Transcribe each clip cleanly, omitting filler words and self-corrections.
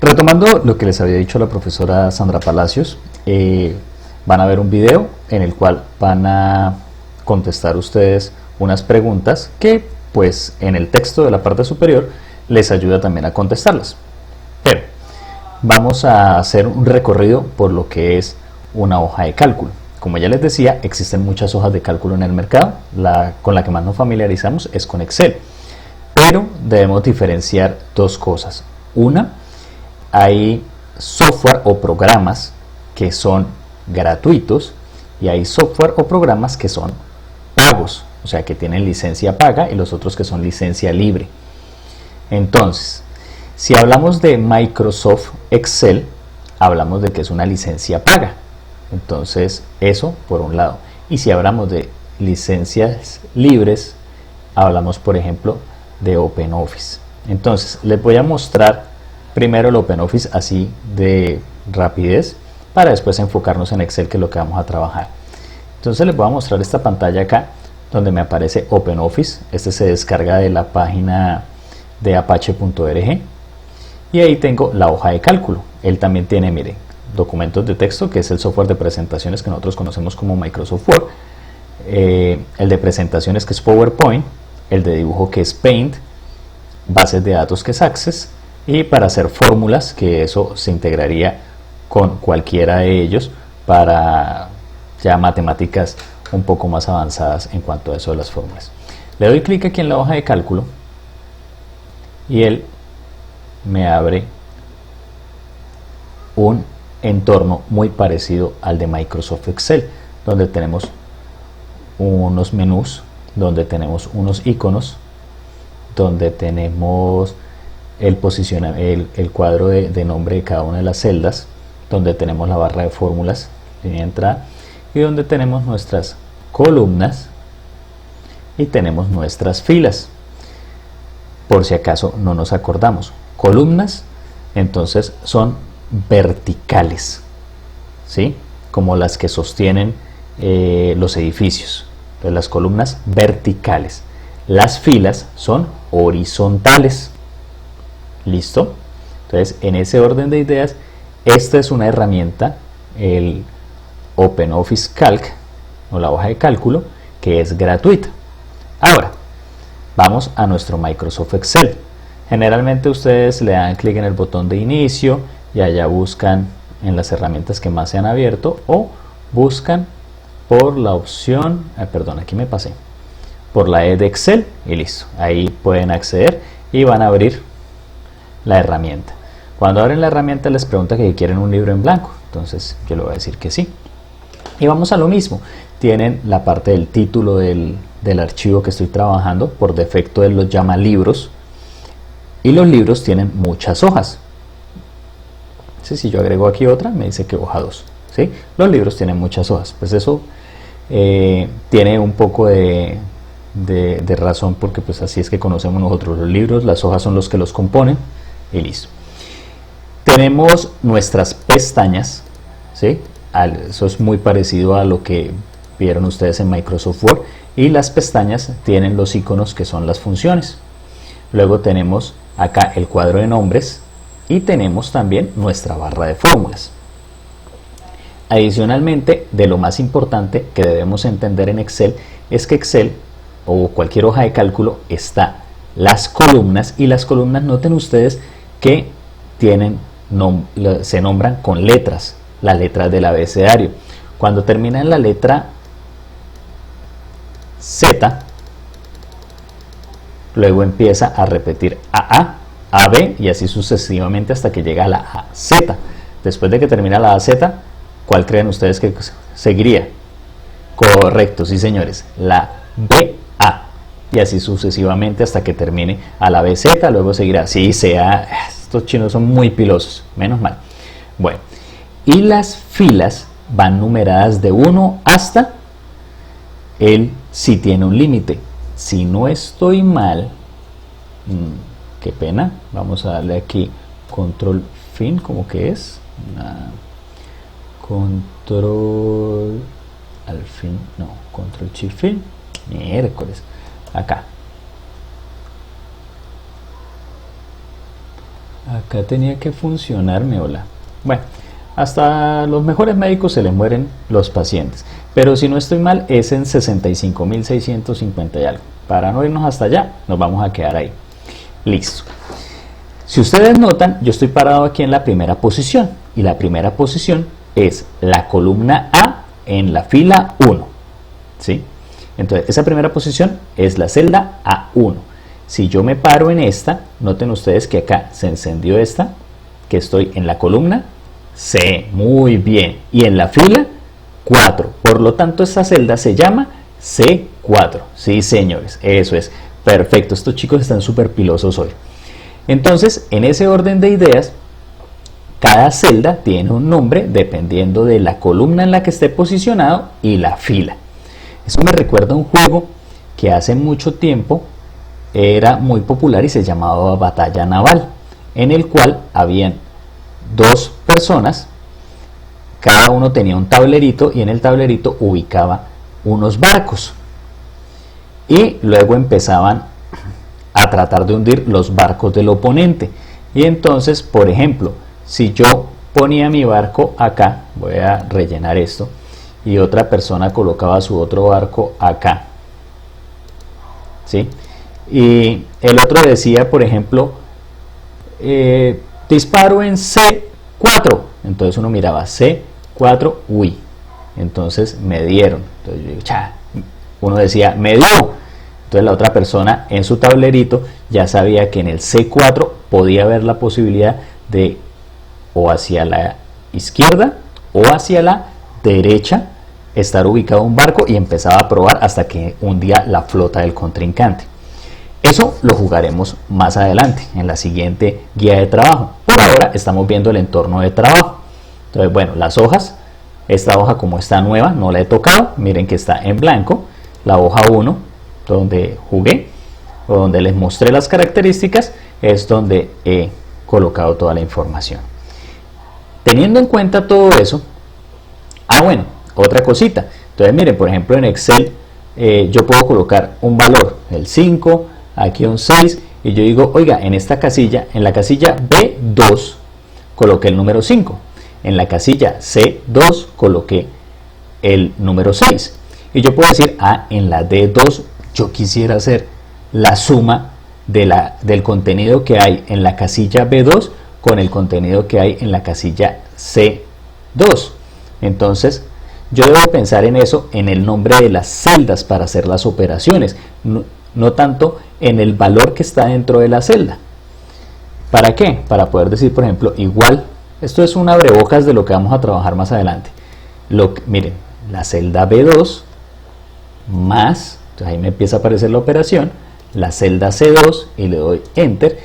Retomando lo que les había dicho la profesora Sandra Palacios, van a ver un video en el cual van a contestar ustedes unas preguntas que pues en el texto de la parte superior les ayuda también a contestarlas. Pero vamos a hacer un recorrido por lo que es una hoja de cálculo. Como ya les decía, existen muchas hojas de cálculo en el mercado. Con la que más nos familiarizamos es con Excel. Pero debemos diferenciar dos cosas. Una, hay software o programas que son gratuitos y hay software o programas que son pagos, o sea que tienen licencia paga y los otros que son licencia libre. Entonces, si hablamos de Microsoft Excel, hablamos de que es una licencia paga. Entonces, eso por un lado. Y si hablamos de licencias libres, hablamos por ejemplo de OpenOffice. Entonces, les voy a mostrar primero el OpenOffice así de rapidez para después enfocarnos en Excel, que es lo que vamos a trabajar. Entonces les voy a mostrar esta pantalla acá donde me aparece OpenOffice. Este se descarga de la página de apache.org y ahí tengo la hoja de cálculo. Él también tiene, miren, documentos de texto, que es el software de presentaciones que nosotros conocemos como Microsoft Word, el de presentaciones que es PowerPoint, el de dibujo que es Paint, bases de datos que es Access, y para hacer fórmulas, que eso se integraría con cualquiera de ellos para ya matemáticas un poco más avanzadas en cuanto a eso de las fórmulas. Le doy clic aquí en la hoja de cálculo y él me abre un entorno muy parecido al de Microsoft Excel, donde tenemos unos menús, donde tenemos unos iconos, donde tenemos el cuadro de nombre de cada una de las celdas, donde tenemos la barra de fórmulas, línea de entrada, y donde tenemos nuestras columnas y tenemos nuestras filas. Por si acaso no nos acordamos, columnas entonces son verticales, ¿sí? Como las que sostienen los edificios. Entonces, las columnas verticales. Las filas son horizontales. ¿Listo? Entonces, en ese orden de ideas, esta es una herramienta, el OpenOffice Calc, o la hoja de cálculo, que es gratuita. Ahora, vamos a nuestro Microsoft Excel. Generalmente ustedes le dan clic en el botón de inicio y allá buscan en las herramientas que más se han abierto, o buscan por la opción, perdón, aquí me pasé, por la E de Excel y listo. Ahí pueden acceder y van a abrir la herramienta. Cuando abren la herramienta les pregunta que quieren un libro en blanco, entonces yo le voy a decir que sí. Y vamos a lo mismo, tienen la parte del título del archivo que estoy trabajando, por defecto él los llama libros, y los libros tienen muchas hojas. ¿Sí? Si yo agrego aquí otra, me dice que hoja 2. ¿Sí? Los libros tienen muchas hojas, pues eso tiene un poco de razón, porque pues así es que conocemos nosotros los libros, las hojas son los que los componen y listo. Tenemos nuestras pestañas, ¿sí? Eso es muy parecido a lo que vieron ustedes en Microsoft Word, y las pestañas tienen los iconos que son las funciones. Luego tenemos acá el cuadro de nombres y tenemos también nuestra barra de fórmulas. Adicionalmente, de lo más importante que debemos entender en Excel es que Excel o cualquier hoja de cálculo está las columnas, y las columnas, noten ustedes que se nombran con letras, las letras del abecedario. Cuando termina en la letra Z, luego empieza a repetir AA, AB y así sucesivamente hasta que llega a la AZ. Después de que termina la AZ, ¿cuál creen ustedes que seguiría? Correcto, sí señores, la BA, y así sucesivamente hasta que termine a la BZ, luego seguirá, sí, CA. Estos chinos son muy pilosos, menos mal. Bueno, y las filas van numeradas de 1 hasta el si tiene un límite. Si no estoy mal, qué pena, vamos a darle aquí control fin, como que es control al fin, no, control shift fin, miércoles, acá Acá tenía que funcionarme, hola. Bueno, hasta los mejores médicos se les mueren los pacientes, pero si no estoy mal es en 65.650 y algo. Para no irnos hasta allá, nos vamos a quedar ahí. Listo. Si ustedes notan, yo estoy parado aquí en la primera posición, y la primera posición es la columna A en la fila 1, ¿sí? Entonces, esa primera posición es la celda A1. Si yo me paro en esta, noten ustedes que acá se encendió esta, que estoy en la columna C, muy bien, y en la fila 4. Por lo tanto, esta celda se llama C4. Sí, señores, eso es. Perfecto, estos chicos están súper pilosos hoy. Entonces, en ese orden de ideas, cada celda tiene un nombre dependiendo de la columna en la que esté posicionado y la fila. Eso me recuerda a un juego que hace mucho tiempo era muy popular y se llamaba Batalla Naval, en el cual habían dos personas, cada uno tenía un tablerito y en el tablerito ubicaba unos barcos y luego empezaban a tratar de hundir los barcos del oponente. Y entonces, por ejemplo, si yo ponía mi barco acá, voy a rellenar esto, y otra persona colocaba su otro barco acá, ¿sí? Y el otro decía, por ejemplo, disparo en C4, entonces uno miraba C4, uy, entonces me dieron, entonces yo digo, uno decía, me dio, entonces la otra persona en su tablerito ya sabía que en el C4 podía haber la posibilidad de o hacia la izquierda o hacia la derecha estar ubicado un barco, y empezaba a probar hasta que hundía la flota del contrincante. Eso lo jugaremos más adelante en la siguiente guía de trabajo. Por ahora estamos viendo el entorno de trabajo. Entonces, bueno, las hojas, esta hoja como está nueva, no la he tocado, miren que está en blanco. La hoja 1, donde jugué, o donde les mostré las características, es donde he colocado toda la información. Teniendo en cuenta todo eso, bueno, otra cosita. Entonces, miren, por ejemplo, en Excel yo puedo colocar un valor, el 5, aquí un 6, y yo digo, oiga, en esta casilla, en la casilla B2, coloqué el número 5. En la casilla C2 coloqué el número 6. Y yo puedo decir, en la D2 yo quisiera hacer la suma del contenido que hay en la casilla B2 con el contenido que hay en la casilla C2. Entonces, yo debo pensar en eso, en el nombre de las celdas para hacer las operaciones, no tanto en el valor que está dentro de la celda. ¿Para qué? Para poder decir, por ejemplo, igual, esto es un abrebocas de lo que vamos a trabajar más adelante. Miren, la celda B2 más, entonces ahí me empieza a aparecer la operación, la celda C2 y le doy Enter,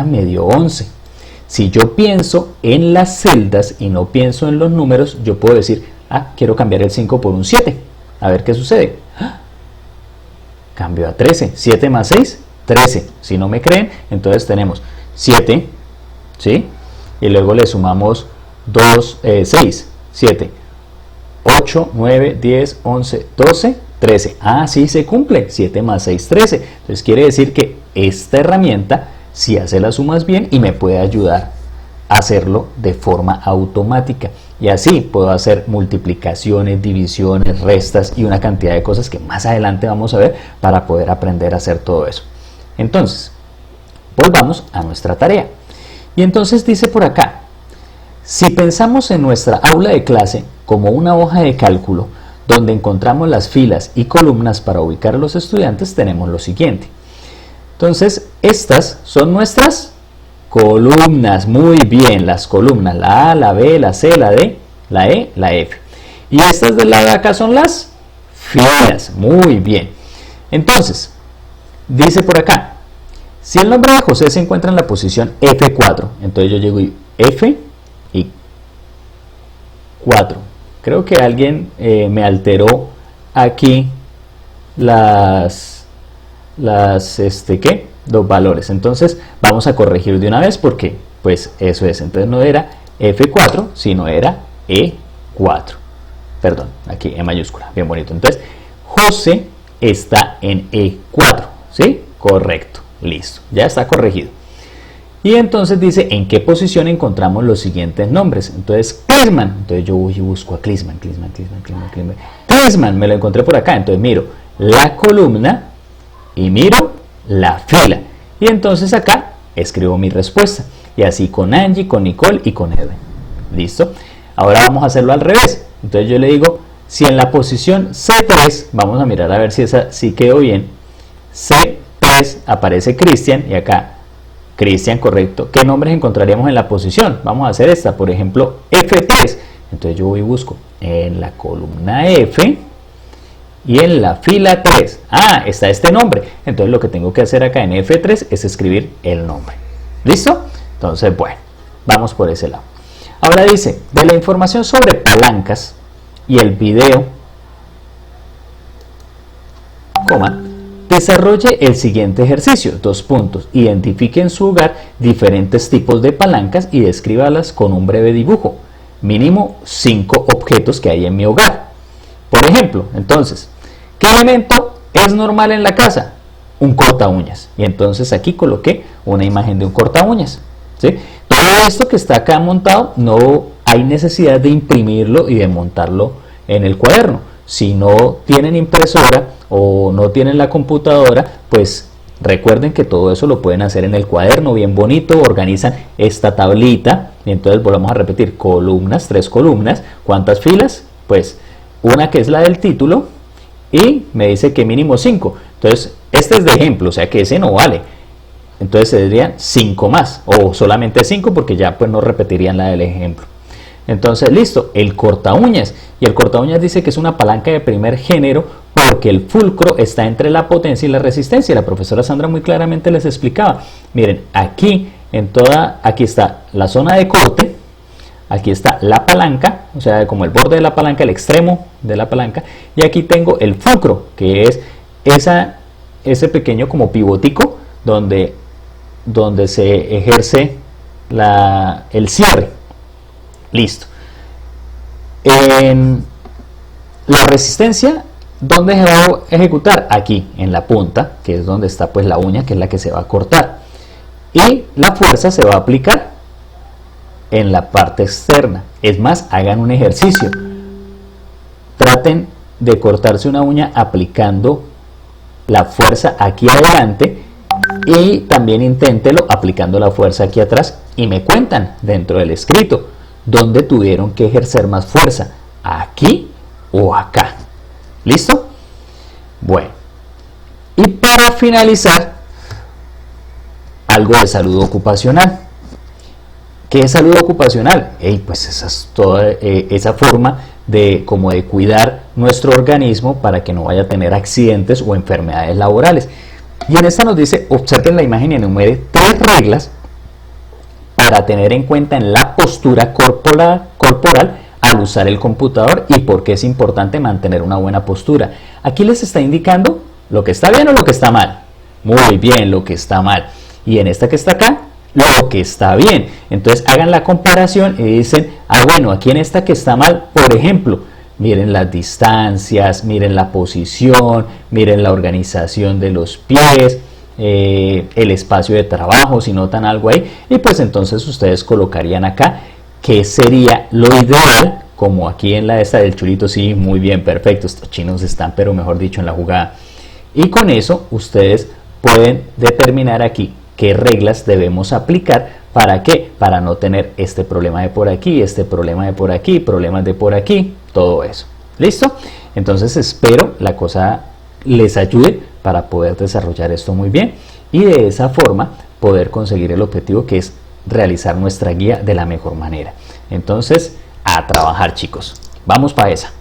me dio 11. Si yo pienso en las celdas y no pienso en los números, yo puedo decir, quiero cambiar el 5 por un 7, a ver qué sucede. Cambio a 13, 7 más 6, 13. Si no me creen, entonces tenemos 7, ¿sí? Y luego le sumamos 6, 7, 8, 9, 10, 11, 12, 13. Sí se cumple, 7 más 6, 13. Entonces quiere decir que esta herramienta sí hace las sumas bien y me puede ayudar a hacerlo de forma automática. Y así puedo hacer multiplicaciones, divisiones, restas y una cantidad de cosas que más adelante vamos a ver para poder aprender a hacer todo eso. Entonces, volvamos a nuestra tarea. Y entonces dice por acá, si pensamos en nuestra aula de clase como una hoja de cálculo donde encontramos las filas y columnas para ubicar a los estudiantes, tenemos lo siguiente. Entonces, estas son nuestras columnas, muy bien, las columnas, la A, la B, la C, la D, la E, la F. Y estas del lado de acá son las filas, muy bien. Entonces, dice por acá, si el nombre de José se encuentra en la posición F4, entonces yo llego y F y 4. Creo que alguien me alteró aquí los valores. Entonces vamos a corregir de una vez porque pues eso es. Entonces no era F4, sino era E4. Perdón, aquí en mayúscula, bien bonito. Entonces José está en E4, ¿sí? Correcto, listo, ya está corregido. Y entonces dice en qué posición encontramos los siguientes nombres. Entonces Klinsmann, entonces yo voy y busco a Klinsmann, Klinsmann, me lo encontré por acá. Entonces miro la columna y miro la fila. Y entonces acá escribo mi respuesta. Y así con Angie, con Nicole y con Edwin. ¿Listo? Ahora vamos a hacerlo al revés. Entonces yo le digo, si en la posición C3, vamos a mirar a ver si esa sí quedó bien. C3 aparece Cristian y acá Cristian, correcto. ¿Qué nombres encontraríamos en la posición? Vamos a hacer esta, por ejemplo, F3. Entonces yo voy y busco en la columna F y en la fila 3. Ah, está este nombre. Entonces lo que tengo que hacer acá en F3 es escribir el nombre. ¿Listo? Entonces, bueno, vamos por ese lado. Ahora dice, de la información sobre palancas y el video, desarrolle el siguiente ejercicio, 2 puntos. Identifique en su hogar diferentes tipos de palancas y descríbalas con un breve dibujo. Mínimo 5 objetos que hay en mi hogar. Por ejemplo, entonces, ¿qué elemento es normal en la casa? Un corta uñas. Y entonces aquí coloqué una imagen de un corta uñas. ¿Sí? Todo esto que está acá montado no hay necesidad de imprimirlo y de montarlo en el cuaderno. Si no tienen impresora o no tienen la computadora, pues recuerden que todo eso lo pueden hacer en el cuaderno bien bonito, organizan esta tablita y entonces volvamos a repetir, columnas, 3 columnas, ¿cuántas filas? Pues una que es la del título y me dice que mínimo 5, entonces este es de ejemplo, o sea que ese no vale, entonces serían 5 más o solamente 5 porque ya pues no repetirían la del ejemplo. Entonces, listo, el corta uñas. Y el corta uñas dice que es una palanca de primer género porque el fulcro está entre la potencia y la resistencia. La profesora Sandra muy claramente les explicaba. Miren, aquí está la zona de corte, aquí está la palanca, o sea, como el borde de la palanca, el extremo de la palanca, y aquí tengo el fulcro, que es ese pequeño como pivotico donde se ejerce el cierre. Listo. En la resistencia, ¿dónde se va a ejecutar? Aquí, en la punta, que es donde está pues la uña, que es la que se va a cortar. Y la fuerza se va a aplicar en la parte externa. Es más, hagan un ejercicio. Traten de cortarse una uña aplicando la fuerza aquí adelante y también inténtelo aplicando la fuerza aquí atrás y me cuentan dentro del escrito ¿dónde tuvieron que ejercer más fuerza? ¿Aquí o acá? ¿Listo? Bueno. Y para finalizar, algo de salud ocupacional. ¿Qué es salud ocupacional? Pues esa es toda esa forma de cuidar nuestro organismo para que no vaya a tener accidentes o enfermedades laborales. Y en esta nos dice, observen la imagen y enumere 3 reglas para tener en cuenta en la postura corporal al usar el computador y por qué es importante mantener una buena postura. Aquí les está indicando lo que está bien o lo que está mal. Muy bien, lo que está mal. Y en esta que está acá, lo que está bien. Entonces hagan la comparación y dicen, bueno, aquí en esta que está mal, por ejemplo, miren las distancias, miren la posición, miren la organización de los pies, el espacio de trabajo, si notan algo ahí, y pues entonces ustedes colocarían acá que sería lo ideal, como aquí en la esta del chulito. Sí, muy bien, perfecto, estos chinos están pero mejor dicho en la jugada, y con eso ustedes pueden determinar aquí qué reglas debemos aplicar. ¿Para qué? Para no tener este problema de por aquí, este problema de por aquí, problemas de por aquí, todo eso. ¿Listo? Entonces espero la cosa les ayude para poder desarrollar esto muy bien y de esa forma poder conseguir el objetivo, que es realizar nuestra guía de la mejor manera. Entonces, a trabajar, chicos. Vamos para esa.